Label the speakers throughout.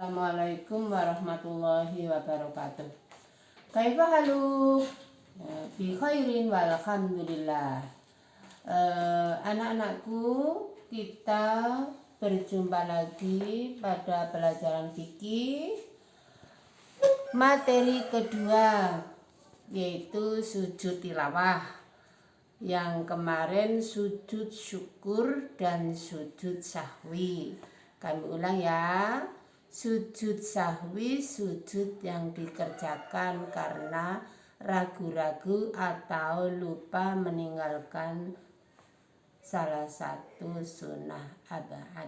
Speaker 1: Assalamualaikum warahmatullahi wabarakatuh. Kaifa haluk? Bi khairin walhamdulillah. Anak-anakku, kita berjumpa lagi pada pelajaran fikih materi kedua, yaitu sujud tilawah. Yang kemarin sujud syukur dan sujud sahwi. Kami ulang ya. Sujud sahwi, sujud yang dikerjakan karena ragu-ragu atau lupa meninggalkan salah satu sunnah abad.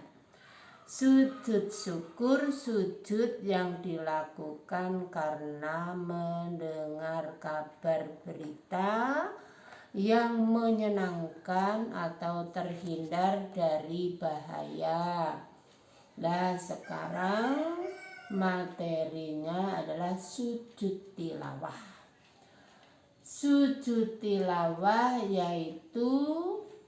Speaker 1: Sujud syukur, sujud yang dilakukan karena mendengar kabar berita yang menyenangkan atau terhindar dari bahaya. Nah, sekarang materinya adalah sujud tilawah. Sujud tilawah yaitu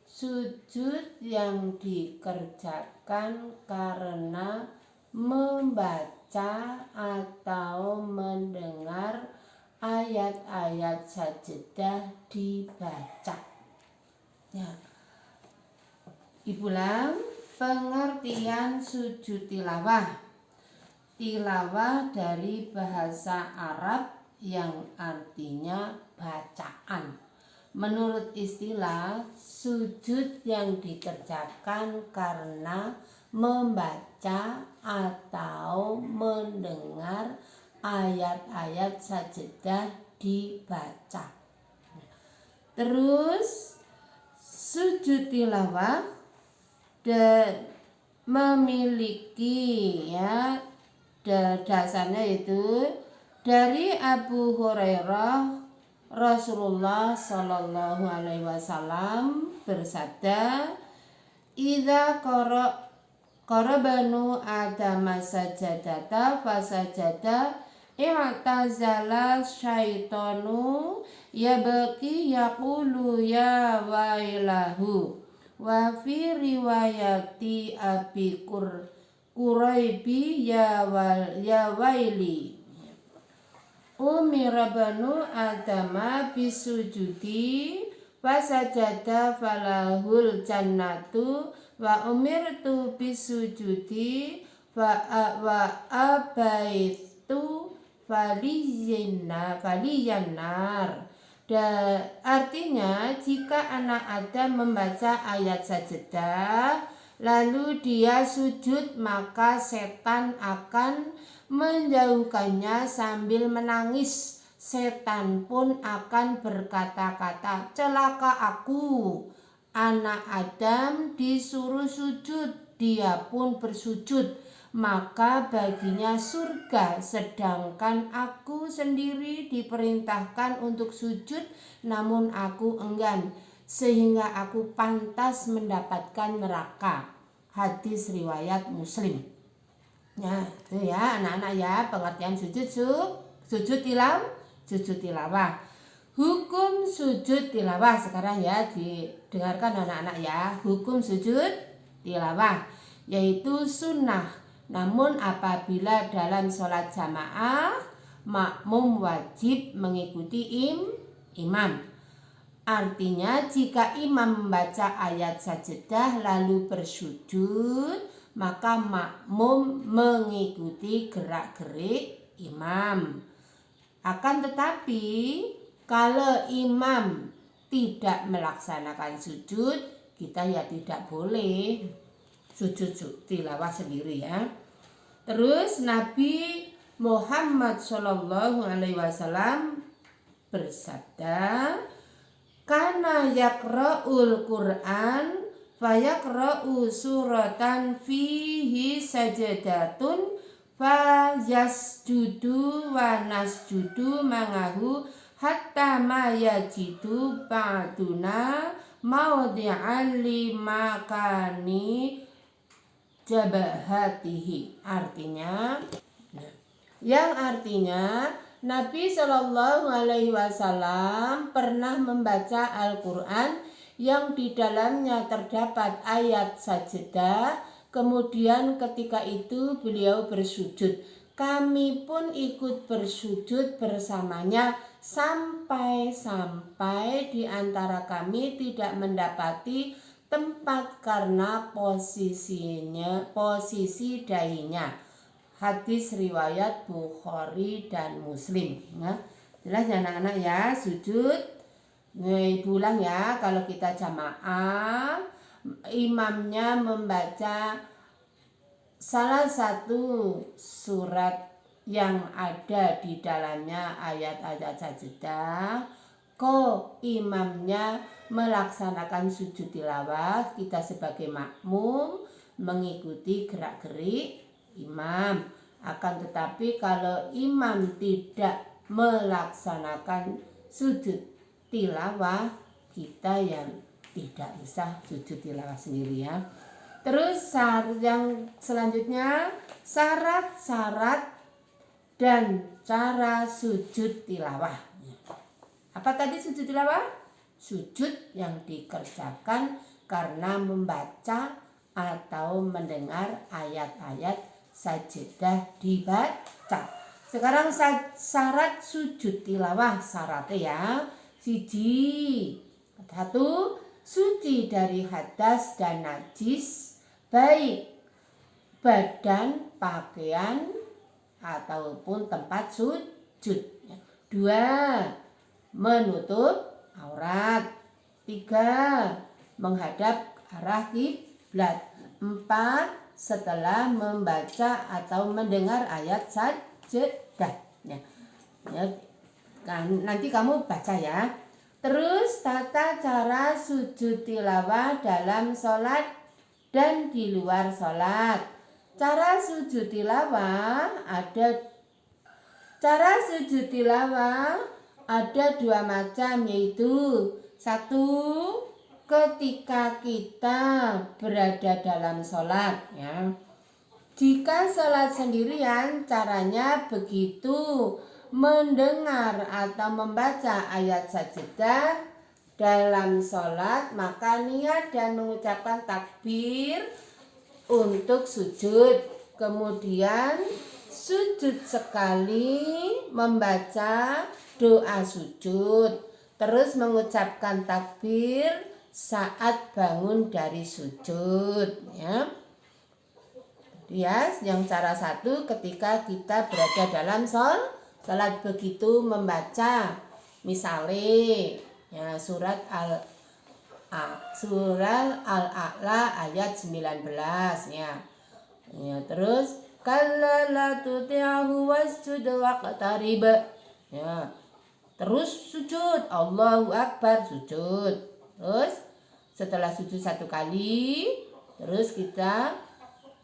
Speaker 1: sujud yang dikerjakan karena membaca atau mendengar ayat-ayat sajadah dibaca. Ya. Diulang. Pengertian sujud tilawah. Tilawah dari bahasa Arab yang artinya bacaan. Menurut istilah, sujud yang dikerjakan karena membaca atau mendengar ayat-ayat sajadah dibaca. Terus sujud tilawah dan memiliki dasarnya itu dari Abu Hurairah, Rasulullah Shallallahu Alaihi Wasallam bersabda, "Idza qarabanu adama sajadata fasajada i'tazala syaitanu yabki yaqulu ya wailahu." Wa fi riwayati Abi Quraibi ya waili umira banu adama bisujudi fasajada falahul jannatu wa umirtu bisujudi wa abaitu faliyannar. Artinya, jika anak Adam membaca ayat sajadah lalu dia sujud, maka setan akan menjauhkannya sambil menangis. Setan pun akan berkata-kata, "Celaka aku." Anak Adam disuruh sujud, dia pun bersujud, maka baginya surga, sedangkan aku sendiri diperintahkan untuk sujud namun aku enggan, sehingga aku pantas mendapatkan neraka. Hadis riwayat Muslim. Nah, itu ya anak-anak ya, pengertian sujud tilawah. Hukum sujud tilawah sekarang ya, didengarkan anak-anak ya. Hukum sujud tilawah yaitu sunnah. Namun apabila dalam sholat jamaah, makmum wajib mengikuti imam. Artinya jika imam membaca ayat sajadah lalu bersujud, maka makmum mengikuti gerak-gerik imam. Akan tetapi kalau imam tidak melaksanakan sujud, kita ya tidak boleh sujud tilawah sendiri ya. Terus Nabi Muhammad Shallallahu Alaihi Wasallam bersabda, "Kana yaqra'ul Qur'an fayaqra'u suratan fihi sajadatun fayasjudu wa nasjudu mangahu hatta ma yajidu ba'duna maudi'an limakani jabahatihi." Artinya, Nabi Shallallahu Alaihi Wasallam pernah membaca Al-Quran yang di dalamnya terdapat ayat sajadah Kemudian ketika itu beliau bersujud. Kami pun ikut bersujud bersamanya sampai di antara kami tidak mendapati tempat karena posisi dahinya. Hadis riwayat Bukhari dan Muslim. Nah, jelas ya anak-anak ya, sujud. Ibu ulang ya, kalau kita jamaah, imamnya membaca salah satu surat yang ada di dalamnya ayat-ayat sajadah, imamnya melaksanakan sujud tilawah, kita sebagai makmum mengikuti gerak-gerik imam. Akan tetapi kalau imam tidak melaksanakan sujud tilawah, kita yang tidak usah sujud tilawah sendiri ya. Terus yang selanjutnya, syarat-syarat dan cara sujud tilawah. Apa tadi sujud tilawah? Sujud yang dikerjakan karena membaca atau mendengar ayat-ayat sajadah dibaca. Sekarang syarat sujud tilawah, syaratnya ya. 1, suci dari hadas dan najis, baik badan, pakaian, ataupun tempat sujud. 2, menutup aurat. 3, menghadap arah kiblat. 4, setelah membaca atau mendengar ayat sajadah. Ya, nanti kamu baca ya. Terus tata cara sujud tilawah dalam sholat dan di luar sholat. Cara sujud tilawah ada 2 macam, yaitu 1, ketika kita berada dalam sholat ya. Jika sholat sendirian, caranya begitu mendengar atau membaca ayat sajadah dalam sholat, maka niat dan mengucapkan takbir untuk sujud. Kemudian sujud sekali, membaca doa sujud, terus mengucapkan takbir saat bangun dari sujud ya. Yang cara 1 ketika kita berada dalam sholat, begitu membaca misalnya ya, surat Al-A'la ayat 19 ya. Terus kalla la tuti'ahu wasjud waqtarib ya. Terus sujud, Allahu Akbar, sujud. Terus setelah sujud 1 kali, terus kita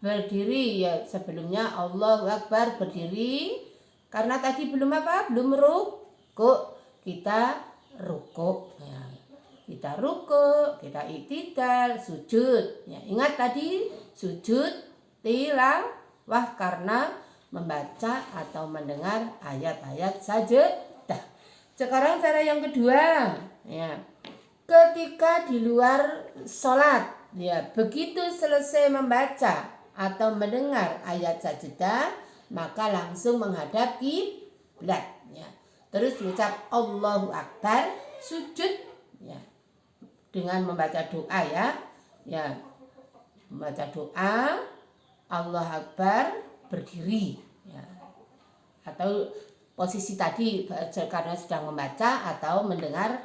Speaker 1: berdiri ya. Sebelumnya Allahu Akbar, berdiri. Karena tadi belum rukuk, kita rukuk ya. Kita rukuk, kita i'tidal, sujud ya. Ingat tadi sujud tilawah karena membaca atau mendengar ayat-ayat sajadah. Sekarang cara yang kedua ya. Ketika di luar sholat ya, begitu selesai membaca atau mendengar ayat sajadah, maka langsung menghadap kiblat ya. Terus diucap Allahu Akbar, sujud ya, dengan membaca doa ya. Membaca doa Allah Akbar, berdiri ya. Atau posisi tadi karena sedang membaca atau mendengar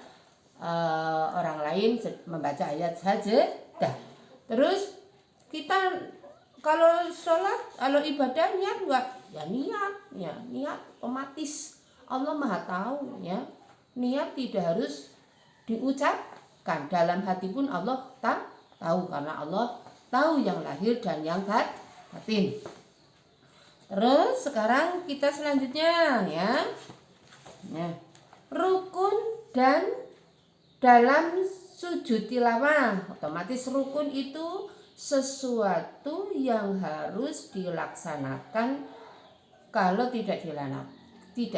Speaker 1: orang lain membaca ayat sajadah. Terus kita kalau sholat, kalau ibadah niat enggak? Ya niat otomatis. Allah Maha tahu ya. Niat tidak harus diucapkan, dalam hati pun Allah tahu, karena Allah tahu yang lahir dan yang batin. Terus sekarang kita selanjutnya ya. Rukun dan dalam sujud tilawah. Otomatis rukun itu sesuatu yang harus dilaksanakan. Kalau tidak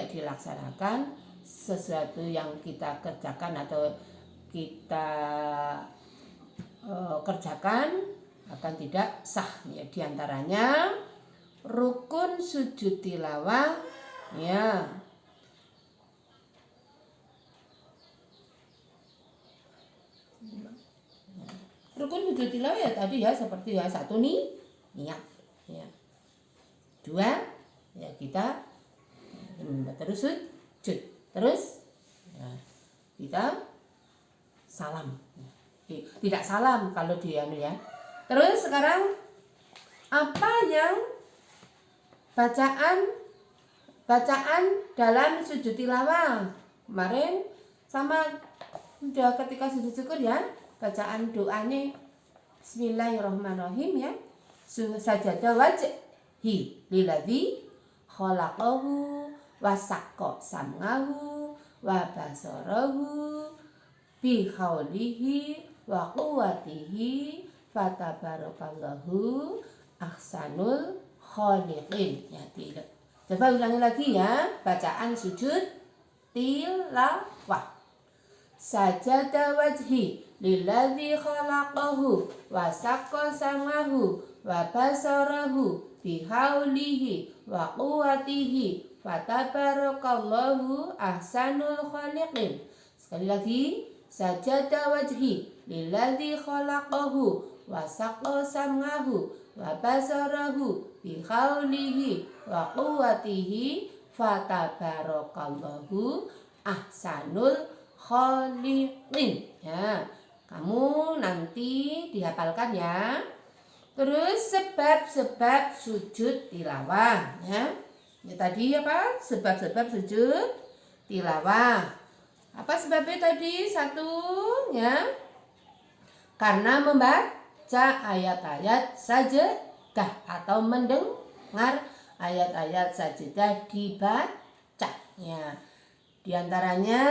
Speaker 1: dilaksanakan, sesuatu yang kita kerjakan atau kita kerjakan akan tidak sah ya. Di antaranya rukun sujud tilawah ya. Rukun sujud tilawah ya tadi ya, seperti ya, satu nih niat ya, dua ya kita terus sujud, terus ya, kita salam, tidak salam kalau di anu ya. Terus sekarang apa yang bacaan dalam sujud tilawah kemarin sama udah ketika sujud syukur ya, bacaan doanya Bismillahirrahmanirrahim ya. Sajada wajhi liladzi khalaqahu wa saqqa sam'ahu wa basarahu bi haulihi wa quwwatihi fatabarakallahu ahsanul khaliqin ya. Tidak. Coba ulangi lagi ya, bacaan sujud tilawah. Sajada wajhi lilladzi khalaqahu wa saqqa sam'ahu wa basarahu bihaulihi wa quwwatihi fatabarakallahu ahsanul khaliqin. Sekali lagi, sajada wajhi lilladzi khalaqahu wa saqqa sam'ahu wa basarahu bihaulihi wa quwwatihi fatabarakallahu ahsanul khaliqin ya. Kamu nanti dihafalkan ya. Terus sebab-sebab sujud tilawah ya. Ini tadi apa? Sebab-sebab sujud tilawah. Apa sebabnya tadi? Satu ya, karena membaca ayat-ayat sajadah atau mendengar ayat-ayat sajadah dibaca ya. Di antaranya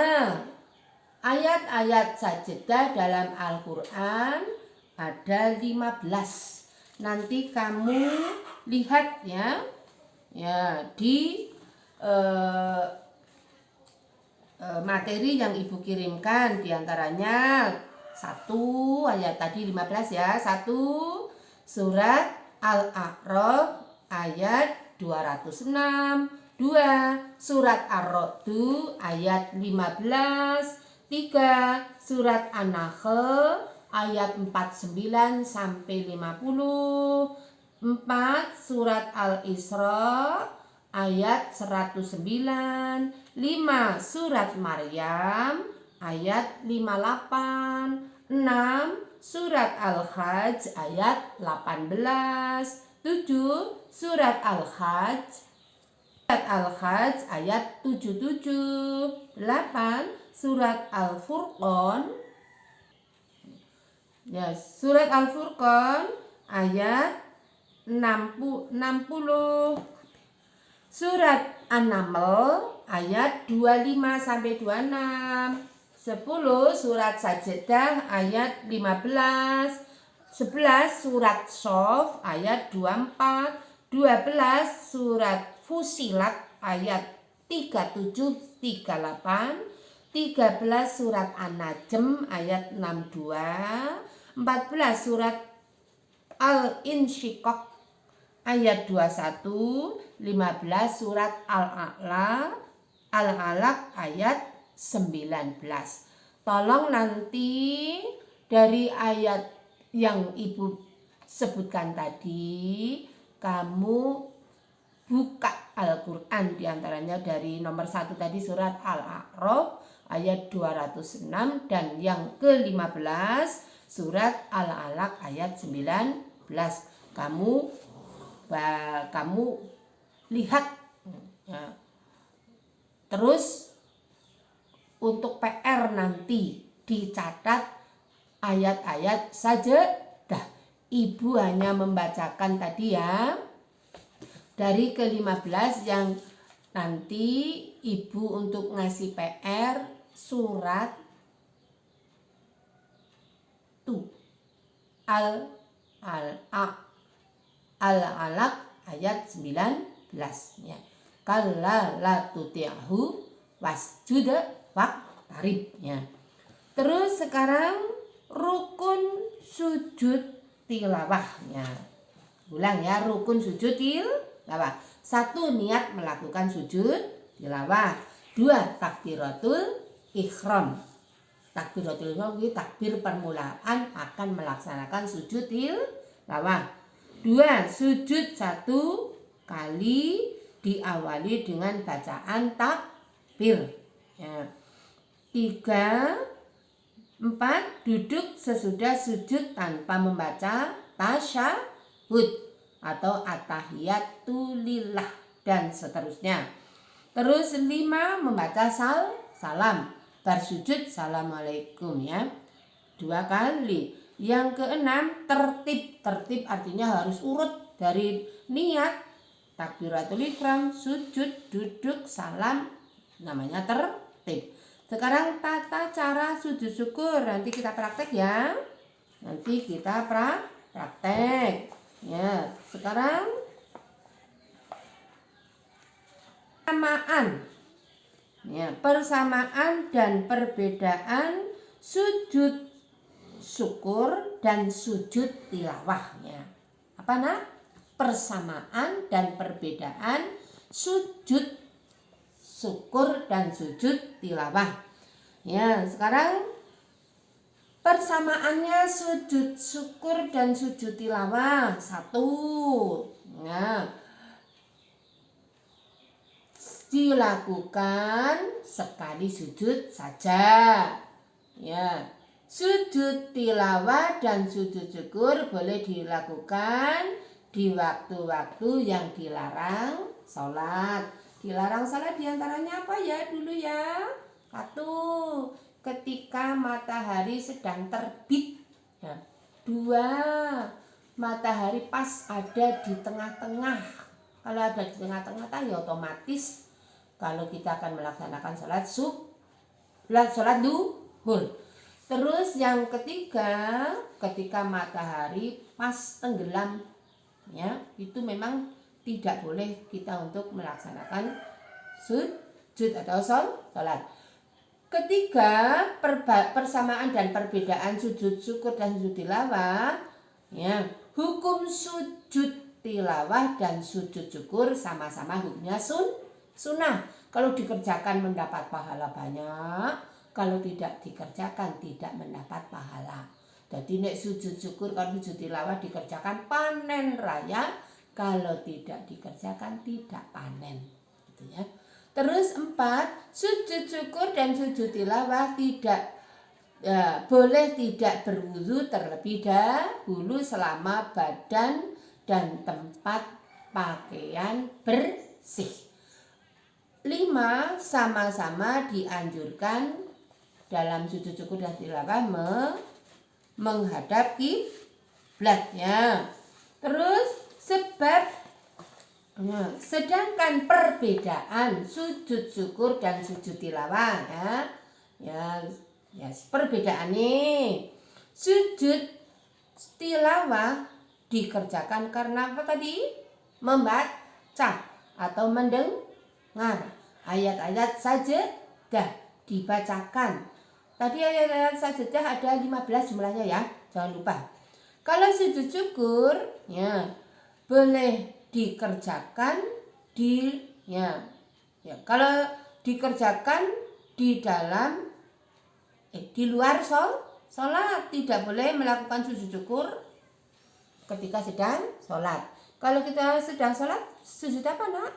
Speaker 1: ayat-ayat sajadah dalam Al-Quran ada 15. Nanti kamu lihat ya, di materi yang ibu kirimkan. Di antaranya satu ayat tadi 15 ya. Satu surat Al-A'raf ayat 206. 2 surat Ar-Ra'd ayat 15. 3 surat An-Nahl ayat 49 sampai 50. 4 surat Al-Isra ayat 109. 5 surat Maryam ayat 58. 6 surat Al-Hajj ayat 18. 7 surat Al-Hajj ayat 77. 8 surat Al-Furqan ya, surat Al-Furqan ayat 60. Surat An-Naml ayat 25 sampai 26. 10 surat Sajdah ayat 15. 11 surat Shaf ayat 24. 12 surat Fusilat ayat 37 38. 13 surat An-Najm ayat 62. 14 surat Al-Insyiqaq ayat 21. 15 surat Al-Alaq ayat 19. Tolong nanti dari ayat yang ibu sebutkan tadi, kamu buka Al-Quran, diantaranya dari nomor 1 tadi surat Al-A'raf ayat 206 dan yang ke-15 surat Al-Alaq ayat 19. Kamu lihat ya. Terus untuk PR nanti dicatat ayat-ayat saja. Ibu hanya membacakan tadi ya, dari ke-15 yang nanti ibu untuk ngasih PR surat Al-Alaq ayat 19 ya. Kalla la tuti'hu wasjud waqtarib ya. Terus sekarang rukun sujud tilawahnya. Ulang ya, rukun sujud tilawah. 1. Niat melakukan sujud tilawah. 2. Takbiratul ihram. Takbiratul ihram itu takbir permulaan akan melaksanakan sujud tilawah. 2. Sujud 1 kali diawali dengan bacaan takbir. Ya. 3. 4. Duduk sesudah sujud tanpa membaca tasyahud atau attahiyatulillah dan seterusnya. Terus 5. Membaca salam. Bersujud assalamualaikum ya 2 kali. Yang ke-6 tertib artinya harus urut dari niat, takbiratul ihram, sujud, duduk, salam, namanya tertib. Sekarang tata cara sujud syukur nanti kita praktek ya. Nanti kita praktek. Ya, sekarang persamaan dan perbedaan sujud syukur dan sujud tilawahnya. Apa nak? Persamaan dan perbedaan sujud syukur dan sujud tilawah. Ya, sekarang persamaannya sujud syukur dan sujud tilawah. 1. Nah, dilakukan sekali sujud saja. Ya, sujud tilawah dan sujud syukur boleh dilakukan di waktu-waktu yang dilarang sholat. Dilarang sholat diantaranya apa ya dulu ya? 1. Ketika matahari sedang terbit. 2. Matahari pas ada di tengah-tengah. Kalau ada di tengah-tengah ya otomatis kalau kita akan melaksanakan sholat duhur. Terus yang ketiga, ketika matahari pas tenggelam, ya itu memang tidak boleh kita untuk melaksanakan sujud atau sholat. Ketiga, persamaan dan perbedaan sujud syukur dan sujud tilawah. Ya, hukum sujud tilawah dan sujud syukur sama-sama hukumnya sunnah. Kalau dikerjakan mendapat pahala banyak, kalau tidak dikerjakan tidak mendapat pahala. Jadi nek sujud syukur kalau sujud tilawah dikerjakan panen raya, kalau tidak dikerjakan tidak panen. Gitu ya. Terus 4, sujud syukur dan sujud tilawah boleh tidak berwudu terlebih dahulu selama badan dan tempat pakaian bersih. 5, sama-sama dianjurkan dalam sujud syukur dan tilawah menghadap kiblatnya. Terus sedangkan perbedaan sujud syukur dan sujud tilawah ya perbedaannya sujud tilawah dikerjakan karena apa tadi? Membaca atau mendengar ayat-ayat sajadah dibacakan. Tadi ayat-ayat sajadah ada 15 jumlahnya ya, jangan lupa. Kalau sujud syukur ya boleh dikerjakan kalau dikerjakan di dalam di luar sholat, tidak boleh melakukan sujud syukur ketika sedang sholat. Kalau kita sedang sholat, sujud apa nak?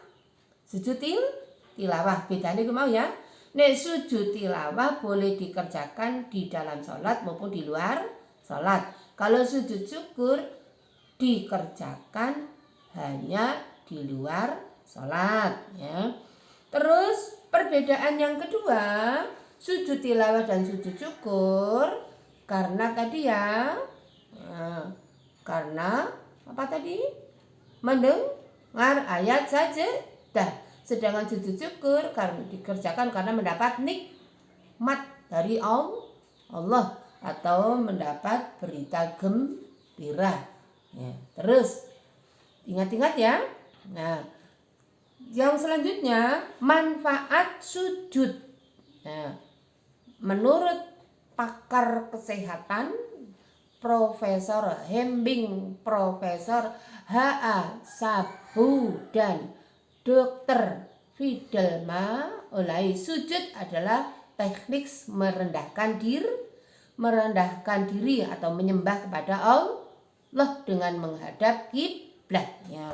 Speaker 1: Sujud tilawah. Bedanya mau ya. Nek sujud tilawah boleh dikerjakan di dalam sholat maupun di luar sholat. Kalau sujud syukur dikerjakan hanya di luar sholat ya. Terus perbedaan yang kedua, sujud tilawah dan sujud syukur karena tadi ya karena apa tadi? Mendengar ayat saja dah. Sedangkan sujud syukur karena dikerjakan karena mendapat nikmat dari Allah atau mendapat berita gembira ya. Terus ingat-ingat ya. Nah, yang selanjutnya manfaat sujud. Nah, menurut pakar kesehatan Profesor Hembing, Profesor H.A. Sabu, dan Dr. Fidelma Olai. Sujud adalah teknik merendahkan diri atau menyembah kepada Allah dengan menghadap kiblat. Ya.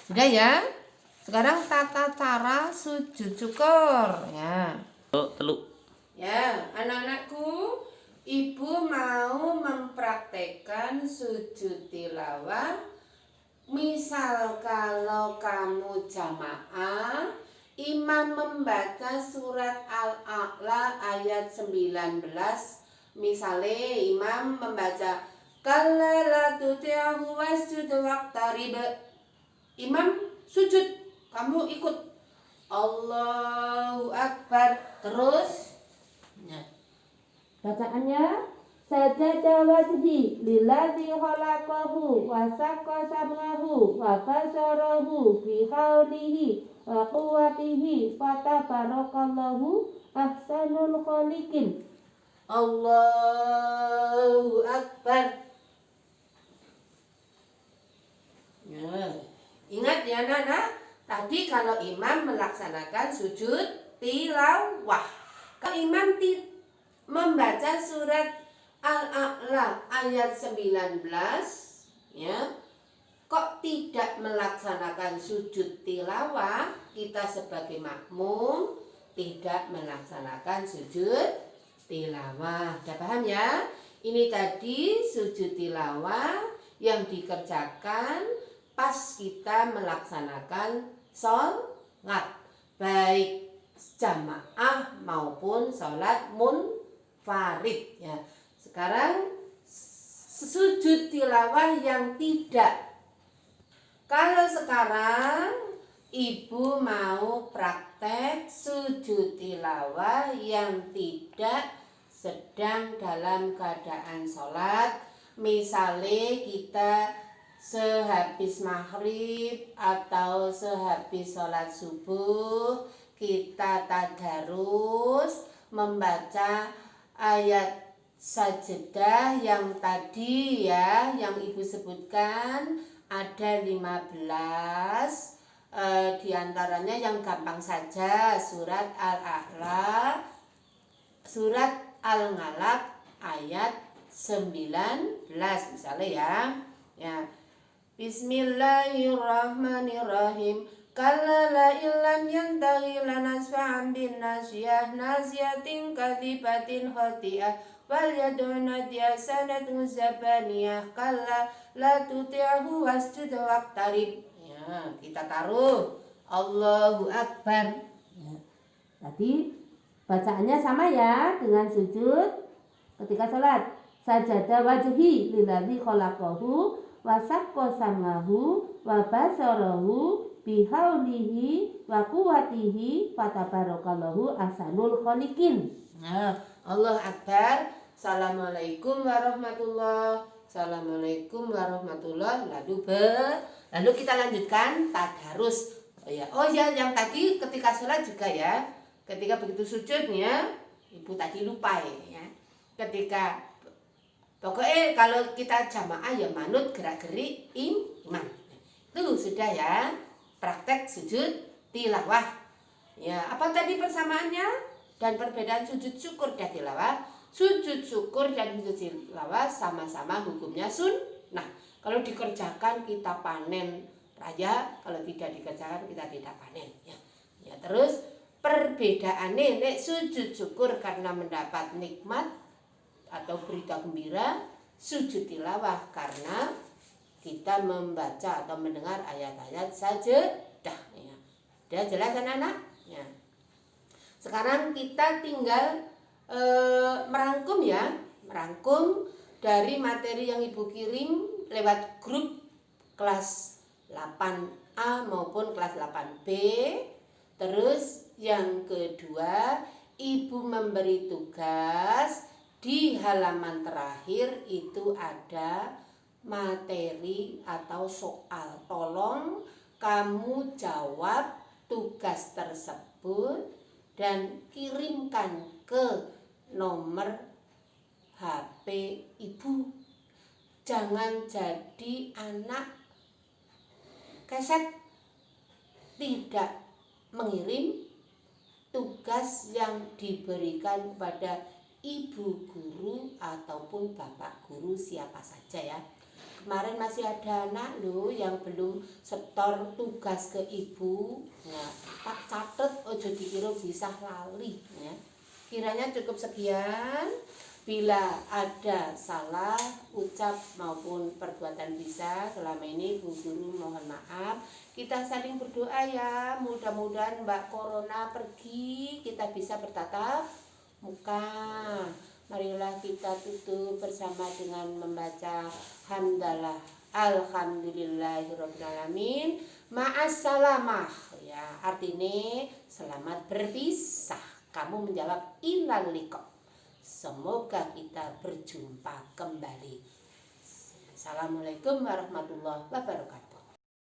Speaker 1: Sudah ya. Sekarang tata cara sujud syukur ya. Ya, anak-anakku, ibu mau mempraktekkan sujud tilawah. Misal kalau kamu jamaah, imam membaca surat Al-A'la ayat 19. Misalnya imam membaca kalla la tuti'hu wasjud waqtarib. Imam sujud, kamu ikut Allahu Akbar. Terus bacaannya sajada wajhi lillazi khalaqahu wa saqqa sam'ahu wa basarahu bi haulihi wa quwwatihi fatabarakallahu ahsanul khaliqin. Allahu Akbar. Ingat ya Nana, tadi kalau imam melaksanakan sujud tilawah, kalau imam membaca surat Al-A'la ayat 19 ya, kok tidak melaksanakan sujud tilawah, kita sebagai makmum tidak melaksanakan sujud tilawah. Sudah paham ya? Ini tadi sujud tilawah yang dikerjakan pas kita melaksanakan sholat, baik jamaah maupun sholat munfarid ya. Sekarang sujud tilawah yang tidak. Kalau sekarang ibu mau praktek sujud tilawah yang tidak sedang dalam keadaan sholat. Misalnya kita sehabis maghrib atau sehabis sholat subuh, kita tadarus membaca ayat sajadah yang tadi ya, yang ibu sebutkan ada 15. Di antaranya yang gampang saja surat Al-A'la, surat Al-Ngalaq ayat 19 misalnya ya. Bismillahirrahmanirrahim. Kalla la illam yantahi lanasfa'an bin nasyah nasyatin kadzibatin khati'ah wal yad'una diyasanat muzabaniyah kalla la tuti'hu wasjud waqtarib. Ya, kita taruh Allahu Akbar. Ya. Tadi bacaannya sama ya dengan sujud ketika sholat. Sajada wajhi lillazi khalaqahu wa saqqa sam'ahu wa basarahu bihaulihi wa quwwatihi fatabarakallahu ahsanul khaliqin. Nah, Allah Akbar. Assalamualaikum warahmatullahi. Assalamualaikum warahmatullahi. Lalu kita lanjutkan tadarus. Oh ya, yang tadi ketika sholat juga ya. Ketika begitu sujudnya, ibu tadi lupa ya. Ketika pokoknya kalau kita jamaah ya manut gerak-gerik imam. Itu sudah ya, praktek sujud tilawah. Ya, apa tadi persamaannya dan perbedaan sujud syukur dan tilawah? Sujud syukur dan sujud tilawah sama-sama hukumnya sunnah. Kalau dikerjakan kita panen raya, kalau tidak dikerjakan kita tidak panen ya. Ya, terus perbedaannya nek sujud syukur karena mendapat nikmat atau berita gembira, sujud tilawah karena kita membaca atau mendengar ayat-ayat sajadah ya. Sudah jelas anak-anak? Ya. Sekarang kita tinggal merangkum ya, merangkum dari materi yang ibu kirim lewat grup kelas 8A maupun kelas 8B. Terus yang kedua, ibu memberi tugas di halaman terakhir itu ada materi atau soal. Tolong kamu jawab tugas tersebut dan kirimkan ke nomor HP ibu. Jangan jadi anak keset, tidak mengirim tugas yang diberikan kepada ibu guru ataupun bapak guru siapa saja ya. Kemarin masih ada anak loh yang belum setor tugas ke ibu. Nah, tak catet ojo dikira bisa lali ya. Kiranya cukup sekian. Bila ada salah ucap maupun perbuatan bisa selama ini Bu Guru mohon maaf. Kita saling berdoa ya, mudah-mudahan Mbak Corona pergi, kita bisa bertatap muka. Marilah kita tutup bersama dengan membaca hamdalah alhamdulillahirabbil alamin. Ma'assalamah ya, artinya selamat berpisah. Kamu menjawab innal liqa. Semoga kita berjumpa kembali. Assalamualaikum warahmatullahi wabarakatuh.